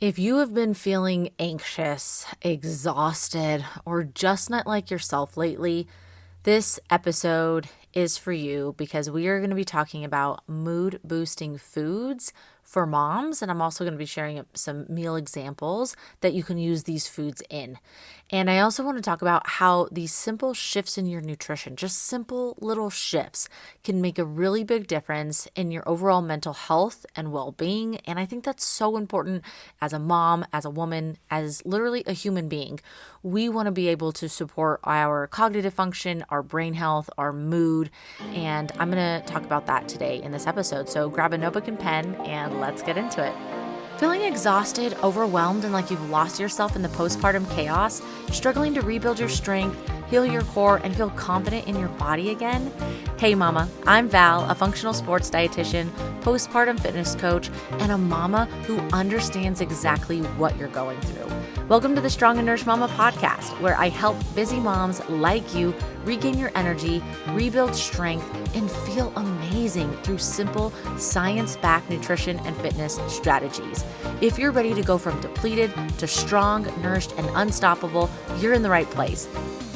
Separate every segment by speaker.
Speaker 1: If you have been feeling anxious, exhausted, or just not like yourself lately, this episode is for you because we are going to be talking about mood boosting foods for moms. And I'm also going to be sharing some meal examples that you can use these foods in. And I also want to talk about how these simple shifts in your nutrition, just simple little shifts, can make a really big difference in your overall mental health and well-being. And I think that's so important as a mom, as a woman, as literally a human being. We want to be able to support our cognitive function, our brain health, our mood, and I'm going to talk about that today in this episode. So grab a notebook and pen and let's get into it. Feeling exhausted, overwhelmed, and like you've lost yourself in the postpartum chaos, struggling to rebuild your strength, heal your core, and feel confident in your body again? Hey mama, I'm Val, a functional sports dietitian, postpartum fitness coach, and a mama who understands exactly what you're going through. Welcome to the Strong and Nourish Mama podcast, where I help busy moms like you regain your energy, rebuild strength, and feel amazing through simple, science-backed nutrition and fitness strategies. If you're ready to go from depleted to strong, nourished, and unstoppable, you're in the right place.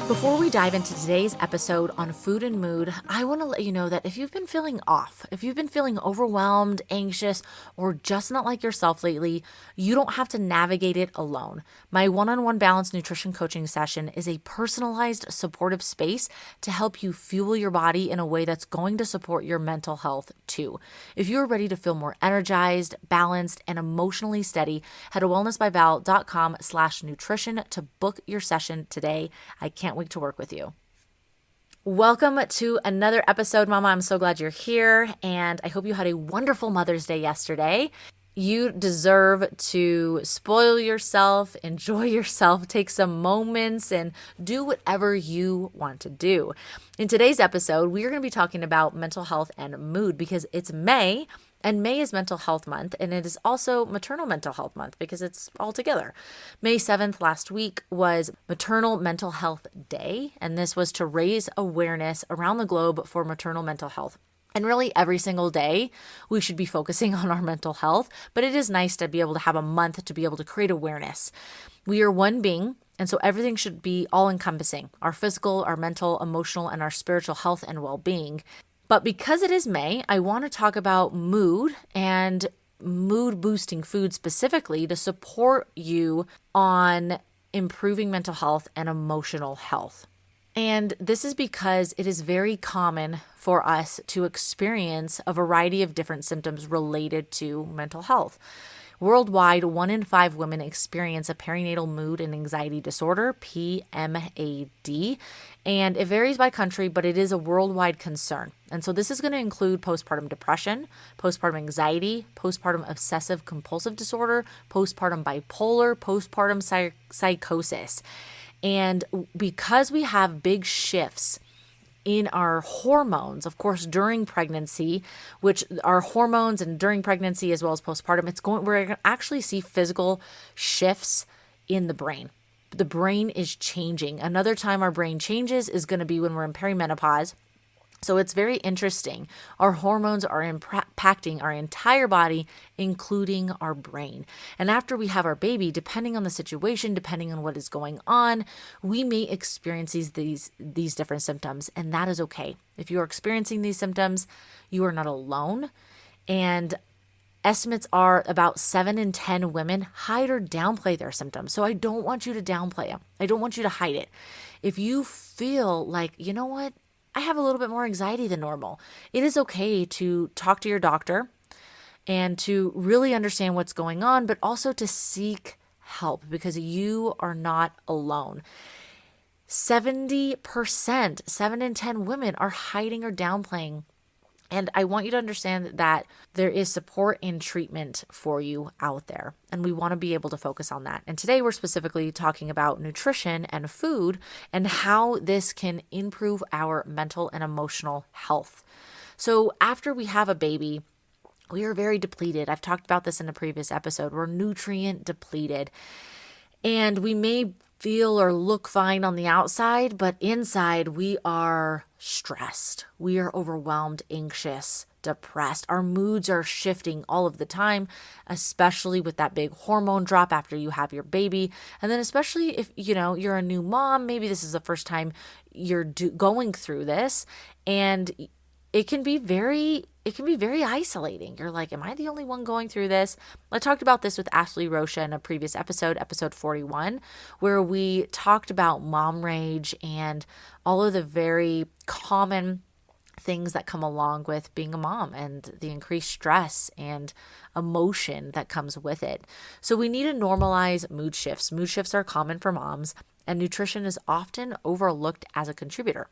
Speaker 1: Before we dive into today's episode on food and mood, I want to let you know that if you've been feeling off, if you've been feeling overwhelmed, anxious, or just not like yourself lately, you don't have to navigate it alone. My one-on-one balanced nutrition coaching session is a personalized, supportive space to help you fuel your body in a way that's going to support your mental health too. If you're ready to feel more energized, balanced, and emotionally steady, head to wellnessbyval.com/nutrition to book your session today. I can't wait to work with you. Welcome to another episode, Mama. I'm so glad you're here, and I hope you had a wonderful Mother's Day yesterday. You deserve to spoil yourself, enjoy yourself, take some moments, and do whatever you want to do. In today's episode, we are going to be talking about mental health and mood because it's May, and May is Mental Health Month, and it is also Maternal Mental Health Month because it's all together. May 7th last week was Maternal Mental Health Day, and this was to raise awareness around the globe for maternal mental health. And really every single day we should be focusing on our mental health, but it is nice to be able to have a month to be able to create awareness. We are one being, and so everything should be all encompassing: our physical, our mental, emotional, and our spiritual health and well-being. But because it is May, I want to talk about mood and mood boosting food specifically to support you on improving mental health and emotional health. And this is because it is very common for us to experience a variety of different symptoms related to mental health. Worldwide, 1 in 5 women experience a perinatal mood and anxiety disorder, PMAD, and it varies by country, but it is a worldwide concern. And so this is going to include postpartum depression, postpartum anxiety, postpartum obsessive compulsive disorder, postpartum bipolar, postpartum psychosis. And because we have big shifts in our hormones, of course, during pregnancy, which our hormones and during pregnancy as well as postpartum, we're going to actually see physical shifts in the brain. The brain is changing. Another time our brain changes is going to be when we're in perimenopause. So it's very interesting. Our hormones are impacting our entire body, including our brain. And after we have our baby, depending on the situation, depending on what is going on, we may experience these different symptoms, and that is okay. If you are experiencing these symptoms, you are not alone. And estimates are about 7 in 10 women hide or downplay their symptoms. So I don't want you to downplay them. I don't want you to hide it. If you feel like, you know what? I have a little bit more anxiety than normal. It is okay to talk to your doctor and to really understand what's going on, but also to seek help because you are not alone. 70%, 7 in 10 women are hiding or downplaying. And I want you to understand that there is support and treatment for you out there. And we want to be able to focus on that. And today we're specifically talking about nutrition and food and how this can improve our mental and emotional health. So after we have a baby, we are very depleted. I've talked about this in a previous episode. We're nutrient depleted. And we may feel or look fine on the outside, but inside we are stressed. We are overwhelmed, anxious, depressed. Our moods are shifting all of the time, especially with that big hormone drop after you have your baby. And then especially if, you're a new mom, maybe this is the first time you're going through this, and it can be very isolating. You're like, am I the only one going through this? I talked about this with Ashley Rocha in a previous episode 41, where we talked about mom rage and all of the very common things that come along with being a mom and the increased stress and emotion that comes with it. So we need to normalize mood shifts. Mood shifts are common for moms, and nutrition is often overlooked as a contributor.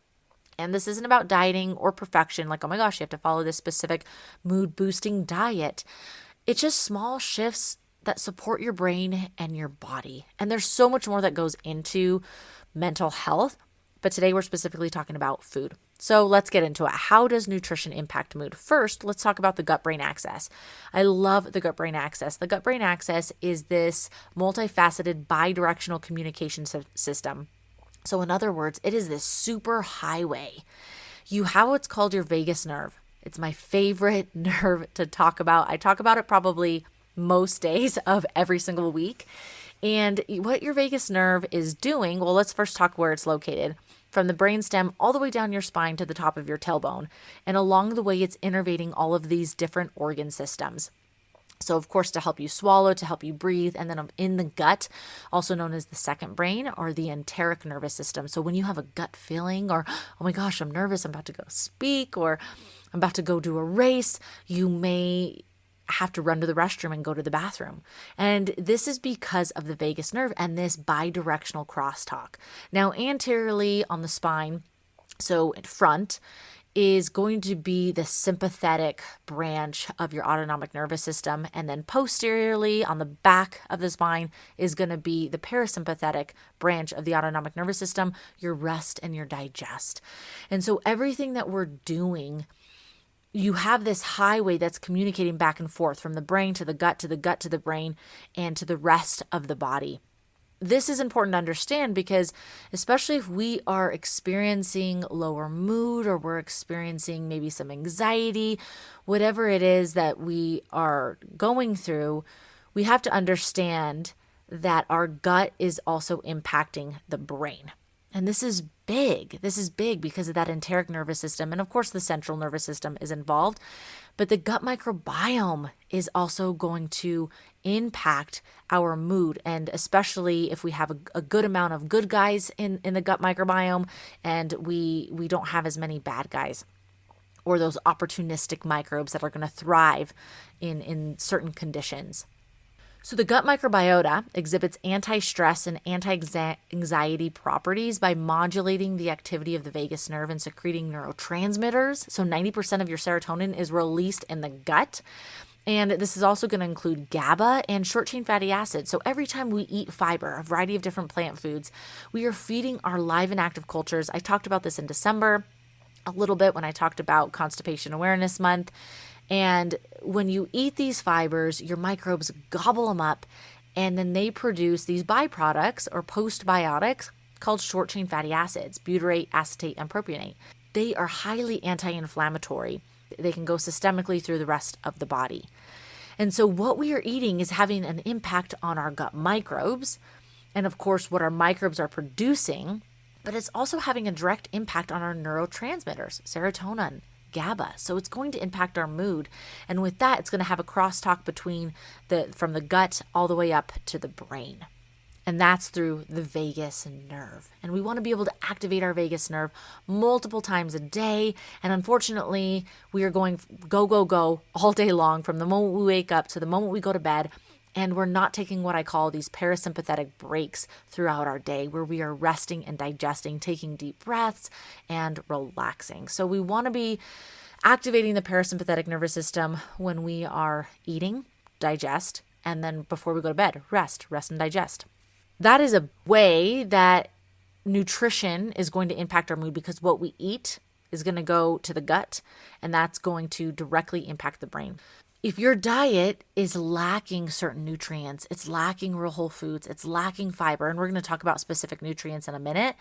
Speaker 1: And this isn't about dieting or perfection, like, oh my gosh, you have to follow this specific mood boosting diet. It's just small shifts that support your brain and your body. And there's so much more that goes into mental health, but today we're specifically talking about food. So let's get into it. How does nutrition impact mood? First, let's talk about the gut-brain axis. I love the gut-brain axis. The gut-brain axis is this multifaceted bidirectional communication system. So in other words, it is this super highway. You have what's called your vagus nerve. It's my favorite nerve to talk about. I talk about it probably most days of every single week. And what your vagus nerve is doing, well, let's first talk where it's located. From the brainstem all the way down your spine to the top of your tailbone. And along the way, it's innervating all of these different organ systems. So, of course, to help you swallow, to help you breathe, and then in the gut, also known as the second brain or the enteric nervous system. So when you have a gut feeling or, oh my gosh, I'm nervous, I'm about to go speak, or I'm about to go do a race, you may have to run to the restroom and go to the bathroom. And this is because of the vagus nerve and this bidirectional crosstalk. Now, anteriorly on the spine, so in front, is going to be the sympathetic branch of your autonomic nervous system. And then posteriorly on the back of the spine is going to be the parasympathetic branch of the autonomic nervous system, your rest and your digest. And so everything that we're doing, you have this highway that's communicating back and forth from the brain to the gut, to the gut, to the brain, and to the rest of the body. This is important to understand because especially if we are experiencing lower mood or we're experiencing maybe some anxiety, whatever it is that we are going through, we have to understand that our gut is also impacting the brain. And this is big. This is big because of that enteric nervous system. And of course, the central nervous system is involved. But the gut microbiome is also going to impact our mood. And especially if we have a good amount of good guys in the gut microbiome and we don't have as many bad guys or those opportunistic microbes that are going to thrive in certain conditions. So the gut microbiota exhibits anti-stress and anti-anxiety properties by modulating the activity of the vagus nerve and secreting neurotransmitters. So 90% of your serotonin is released in the gut. And this is also going to include GABA and short-chain fatty acids. So every time we eat fiber, a variety of different plant foods, we are feeding our live and active cultures. I talked about this in December a little bit when I talked about Constipation Awareness Month. And when you eat these fibers, your microbes gobble them up, and then they produce these byproducts or postbiotics called short-chain fatty acids, butyrate, acetate, and propionate. They are highly anti-inflammatory. They can go systemically through the rest of the body. And so what we are eating is having an impact on our gut microbes, and of course what our microbes are producing, but it's also having a direct impact on our neurotransmitters, serotonin, GABA. So it's going to impact our mood. And with that, it's going to have a crosstalk from the gut all the way up to the brain. And that's through the vagus nerve. And we want to be able to activate our vagus nerve multiple times a day. And unfortunately, we are going go all day long from the moment we wake up to the moment we go to bed. And we're not taking what I call these parasympathetic breaks throughout our day where we are resting and digesting, taking deep breaths and relaxing. So we want to be activating the parasympathetic nervous system when we are eating, digest, and then before we go to bed, rest and digest. That is a way that nutrition is going to impact our mood because what we eat is going to go to the gut, and that's going to directly impact the brain. If your diet is lacking certain nutrients, it's lacking real whole foods, it's lacking fiber, and we're going to talk about specific nutrients in a minute,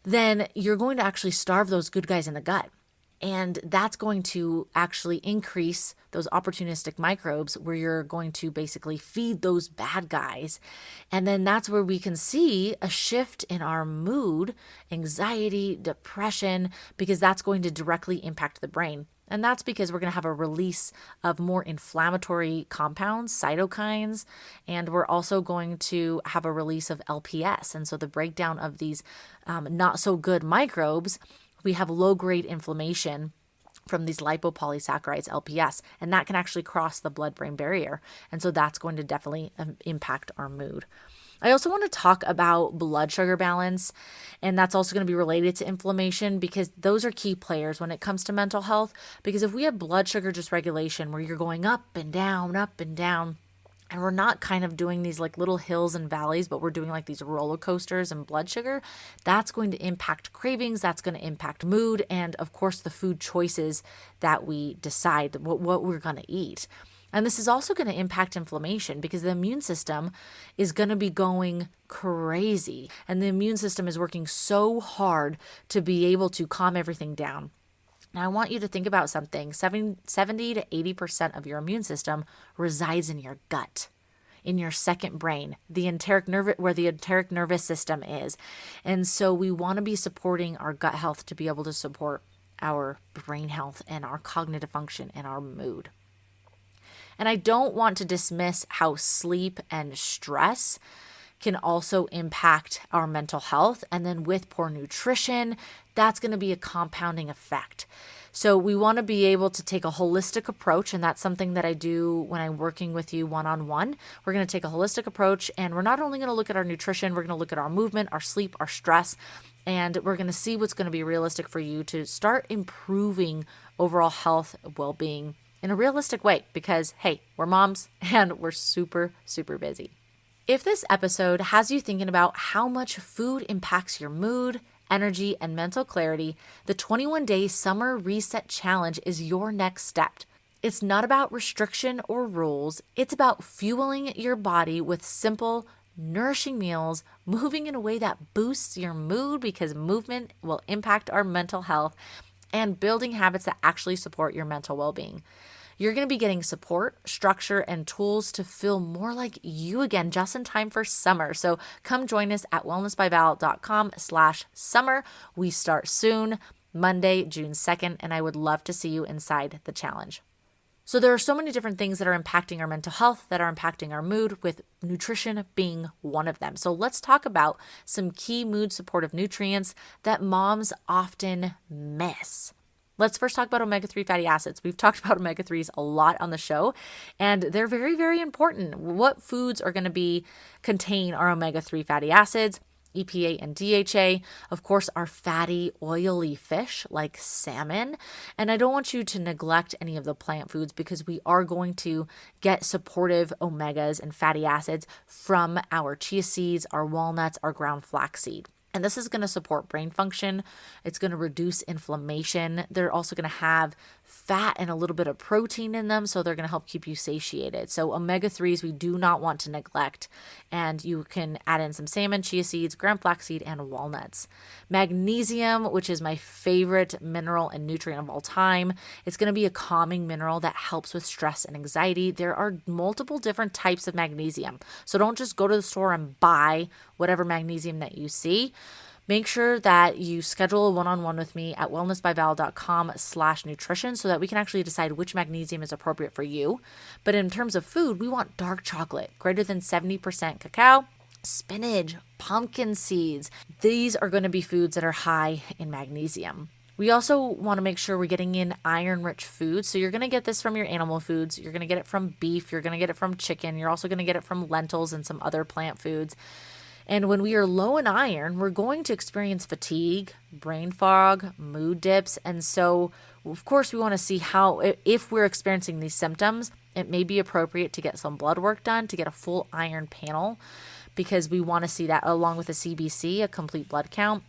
Speaker 1: then you're going to actually starve those good guys in the gut. And that's going to actually increase those opportunistic microbes where you're going to basically feed those bad guys. And then that's where we can see a shift in our mood, anxiety, depression, because that's going to directly impact the brain. And that's because we're going to have a release of more inflammatory compounds, cytokines, and we're also going to have a release of LPS. And so the breakdown of these not so good microbes, we have low-grade inflammation from these lipopolysaccharides, LPS, and that can actually cross the blood-brain barrier. And so that's going to definitely impact our mood. I also want to talk about blood sugar balance, and that's also going to be related to inflammation because those are key players when it comes to mental health. Because if we have blood sugar dysregulation where you're going up and down, and we're not kind of doing these like little hills and valleys, but we're doing like these roller coasters and blood sugar, that's going to impact cravings, that's going to impact mood, and of course the food choices that we decide what we're going to eat. And this is also going to impact inflammation because the immune system is going to be going crazy. And the immune system is working so hard to be able to calm everything down. Now, I want you to think about something. 70 to 80% of your immune system resides in your gut, in your second brain, where the enteric nervous system is. And so we want to be supporting our gut health to be able to support our brain health and our cognitive function and our mood. And I don't want to dismiss how sleep and stress can also impact our mental health. And then with poor nutrition, that's going to be a compounding effect. So we want to be able to take a holistic approach, and that's something that I do when I'm working with you one-on-one. We're going to take a holistic approach, and we're not only going to look at our nutrition, we're going to look at our movement, our sleep, our stress, and we're going to see what's going to be realistic for you to start improving overall health, well-being in a realistic way because, hey, we're moms and we're super, super busy. If this episode has you thinking about how much food impacts your mood, energy, and mental clarity, the 21-day Summer Reset Challenge is your next step. It's not about restriction or rules. It's about fueling your body with simple, nourishing meals, moving in a way that boosts your mood because movement will impact our mental health, and building habits that actually support your mental well-being. You're going to be getting support, structure, and tools to feel more like you again just in time for summer. So come join us at wellnessbyval.com/summer. We start soon, Monday, June 2nd, and I would love to see you inside the challenge. So there are so many different things that are impacting our mental health, that are impacting our mood, with nutrition being one of them. So let's talk about some key mood supportive nutrients that moms often miss. Let's first talk about omega-3 fatty acids. We've talked about omega-3s a lot on the show, and they're very, very important. What foods are going to contain our omega-3 fatty acids? EPA and DHA, of course, are fatty, oily fish like salmon. And I don't want you to neglect any of the plant foods because we are going to get supportive omegas and fatty acids from our chia seeds, our walnuts, our ground flaxseed. And this is going to support brain function. It's going to reduce inflammation. They're also going to have fat and a little bit of protein in them, so they're going to help keep you satiated. So omega-3s we do not want to neglect. And you can add in some salmon, chia seeds, ground flaxseed, and walnuts. Magnesium, which is my favorite mineral and nutrient of all time. It's going to be a calming mineral that helps with stress and anxiety. There are multiple different types of magnesium. So don't just go to the store and buy whatever magnesium that you see. Make sure that you schedule a one-on-one with me at wellnessbyval.com/nutrition so that we can actually decide which magnesium is appropriate for you. But in terms of food, we want dark chocolate, greater than 70% cacao, spinach, pumpkin seeds. These are going to be foods that are high in magnesium. We also want to make sure we're getting in iron-rich foods. So you're going to get this from your animal foods. You're going to get it from beef. You're going to get it from chicken. You're also going to get it from lentils and some other plant foods. And when we are low in iron, we're going to experience fatigue, brain fog, mood dips. And so, of course, we want to see how, if we're experiencing these symptoms, it may be appropriate to get some blood work done to get a full iron panel because we want to see that along with a CBC, a complete blood count.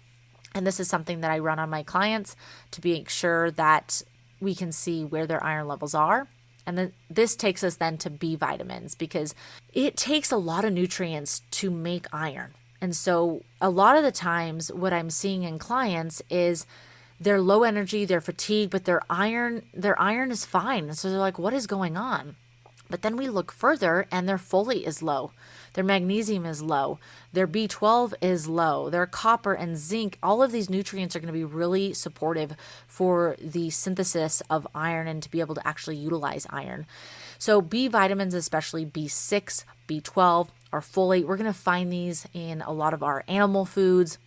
Speaker 1: And this is something that I run on my clients to make sure that we can see where their iron levels are. And then this takes us then to B vitamins because it takes a lot of nutrients to make iron. And so a lot of the times what I'm seeing in clients is they're low energy, they're fatigued, but their iron is fine. And so they're like, what is going on? But then we look further and their folate is low. Their magnesium is low. Their B12 is low. Their copper and zinc, all of these nutrients are going to be really supportive for the synthesis of iron and to be able to actually utilize iron. So B vitamins, especially B6, B12, or folate, we're going to find these in a lot of our animal foods.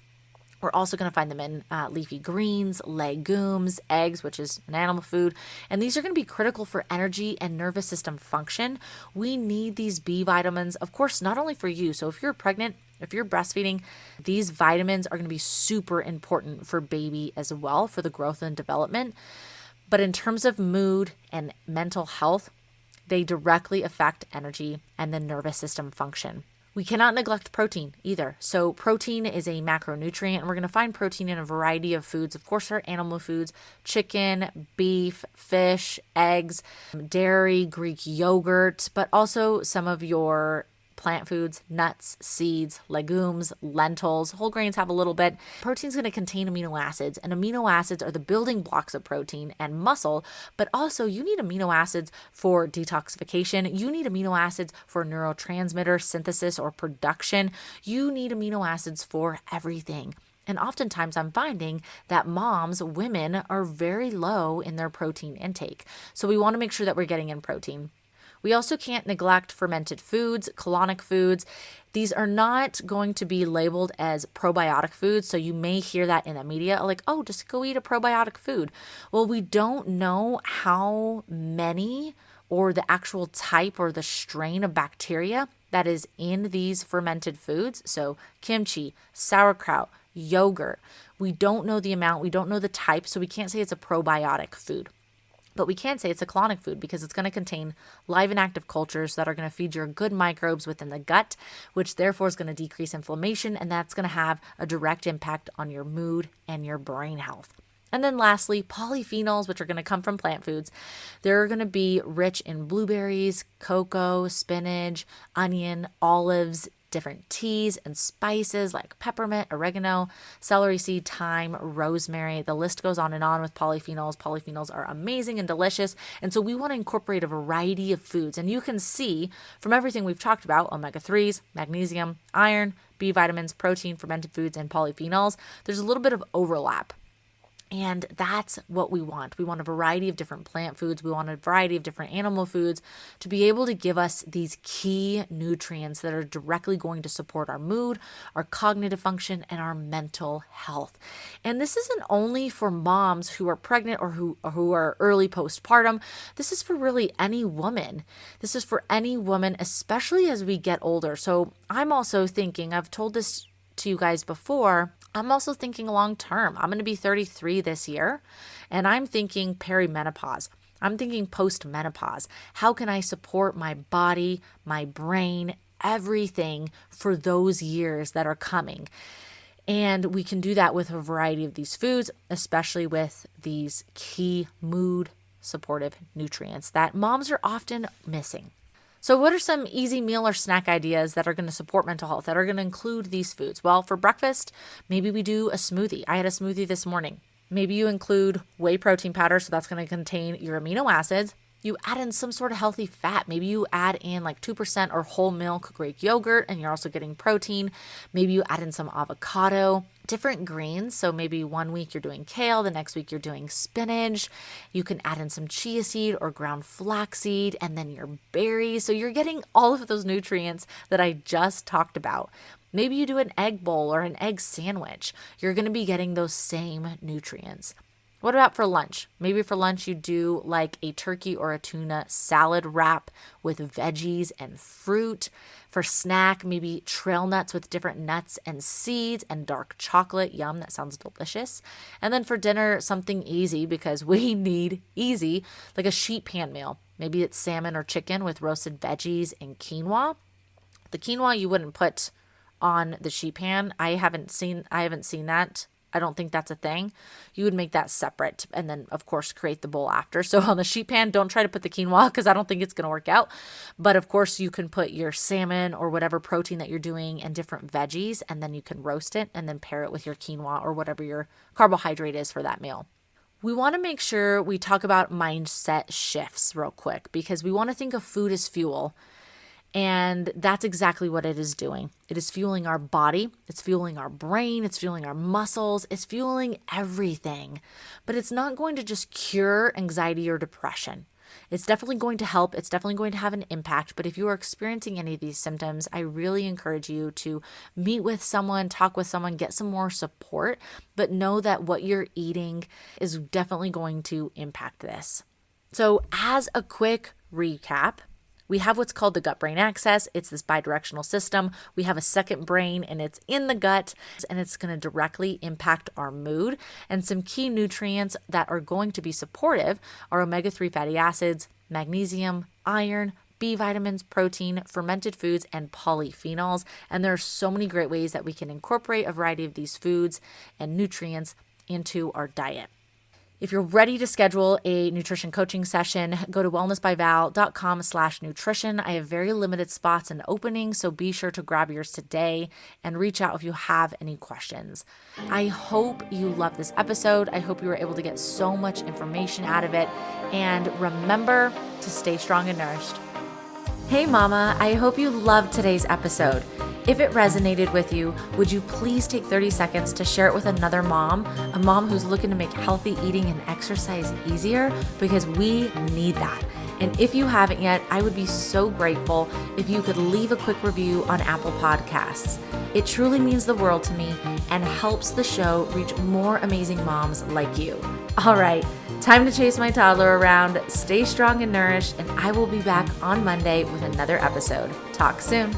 Speaker 1: We're also going to find them in leafy greens, legumes, eggs, which is an animal food. And these are going to be critical for energy and nervous system function. We need these B vitamins, of course, not only for you. So if you're pregnant, if you're breastfeeding, these vitamins are going to be super important for baby as well, for the growth and development. But in terms of mood and mental health, they directly affect energy and the nervous system function. We cannot neglect protein either. So protein is a macronutrient, and we're going to find protein in a variety of foods. Of course, our animal foods: chicken, beef, fish, eggs, dairy, Greek yogurt, but also some of your plant foods, nuts, seeds, legumes, lentils. Whole grains have a little bit. Protein is going to contain amino acids, and amino acids are the building blocks of protein and muscle, but also you need amino acids for detoxification. You need amino acids for neurotransmitter synthesis or production. You need amino acids for everything. And oftentimes I'm finding that women are very low in their protein intake. So we want to make sure that we're getting in protein. We also can't neglect fermented foods, colonic foods. These are not going to be labeled as probiotic foods. So you may hear that in the media, like, oh, just go eat a probiotic food. Well, we don't know how many or the actual type or the strain of bacteria that is in these fermented foods. So kimchi, sauerkraut, yogurt. We don't know the amount. We don't know the type. So we can't say it's a probiotic food. But we can say it's a colonic food because it's going to contain live and active cultures that are going to feed your good microbes within the gut, which therefore is going to decrease inflammation, and that's going to have a direct impact on your mood and your brain health. And then lastly, polyphenols, which are going to come from plant foods. They're going to be rich in blueberries, cocoa, spinach, onion, olives, different teas and spices like peppermint, oregano, celery seed, thyme, rosemary. The list goes on and on with polyphenols. Polyphenols are amazing and delicious. And so we want to incorporate a variety of foods. And you can see from everything we've talked about, omega-3s, magnesium, iron, B vitamins, protein, fermented foods, and polyphenols, there's a little bit of overlap. And that's what we want. We want a variety of different plant foods. We want a variety of different animal foods to be able to give us these key nutrients that are directly going to support our mood, our cognitive function, and our mental health. And this isn't only for moms who are pregnant or who are early postpartum. This is for really any woman. This is for any woman, especially as we get older. So I'm also thinking, I've told this to you guys before, I'm also thinking long term. I'm going to be 33 this year, and I'm thinking perimenopause. I'm thinking post-menopause. How can I support my body, my brain, everything for those years that are coming? And we can do that with a variety of these foods, especially with these key mood supportive nutrients that moms are often missing. So what are some easy meal or snack ideas that are going to support mental health, that are going to include these foods? Well, for breakfast, maybe we do a smoothie. I had a smoothie this morning. Maybe you include whey protein powder, so that's going to contain your amino acids. You add in some sort of healthy fat. Maybe you add in like 2% or whole milk Greek yogurt, and you're also getting protein. Maybe you add in some avocado, different greens. So maybe one week you're doing kale, the next week you're doing spinach. You can add in some chia seed or ground flaxseed, and then your berries. So you're getting all of those nutrients that I just talked about. Maybe you do an egg bowl or an egg sandwich. You're going to be getting those same nutrients. What about for lunch? Maybe for lunch you do like a turkey or a tuna salad wrap with veggies and fruit. For snack, maybe trail nuts with different nuts and seeds and dark chocolate. Yum, that sounds delicious. And then for dinner, something easy because we need easy, like a sheet pan meal. Maybe it's salmon or chicken with roasted veggies and quinoa. The quinoa you wouldn't put on the sheet pan. I haven't seen that I don't think that's a thing. You would make that separate and then, of course, create the bowl after. So on the sheet pan, don't try to put the quinoa because I don't think it's going to work out. But of course, you can put your salmon or whatever protein that you're doing and different veggies, and then you can roast it and then pair it with your quinoa or whatever your carbohydrate is for that meal. We want to make sure we talk about mindset shifts real quick because we want to think of food as fuel. And that's exactly what it is doing. It is fueling our body. It's fueling our brain. It's fueling our muscles. It's fueling everything. But it's not going to just cure anxiety or depression. It's definitely going to help. It's definitely going to have an impact. But if you are experiencing any of these symptoms, I really encourage you to meet with someone, talk with someone, get some more support. But know that what you're eating is definitely going to impact this. So as a quick recap, we have what's called the gut-brain axis. It's this bidirectional system. We have a second brain and it's in the gut and it's going to directly impact our mood. And some key nutrients that are going to be supportive are omega-3 fatty acids, magnesium, iron, B vitamins, protein, fermented foods, and polyphenols. And there are so many great ways that we can incorporate a variety of these foods and nutrients into our diet. If you're ready to schedule a nutrition coaching session, go to wellnessbyval.com/nutrition. I have very limited spots and openings, so be sure to grab yours today and reach out if you have any questions. I hope you love this episode. I hope you were able to get so much information out of it. And remember to stay strong and nourished. Hey mama, I hope you loved today's episode. If it resonated with you, would you please take 30 seconds to share it with another mom, a mom who's looking to make healthy eating and exercise easier, because we need that. And if you haven't yet, I would be so grateful if you could leave a quick review on Apple Podcasts. It truly means the world to me and helps the show reach more amazing moms like you. All right, time to chase my toddler around, stay strong and nourished, and I will be back on Monday with another episode. Talk soon.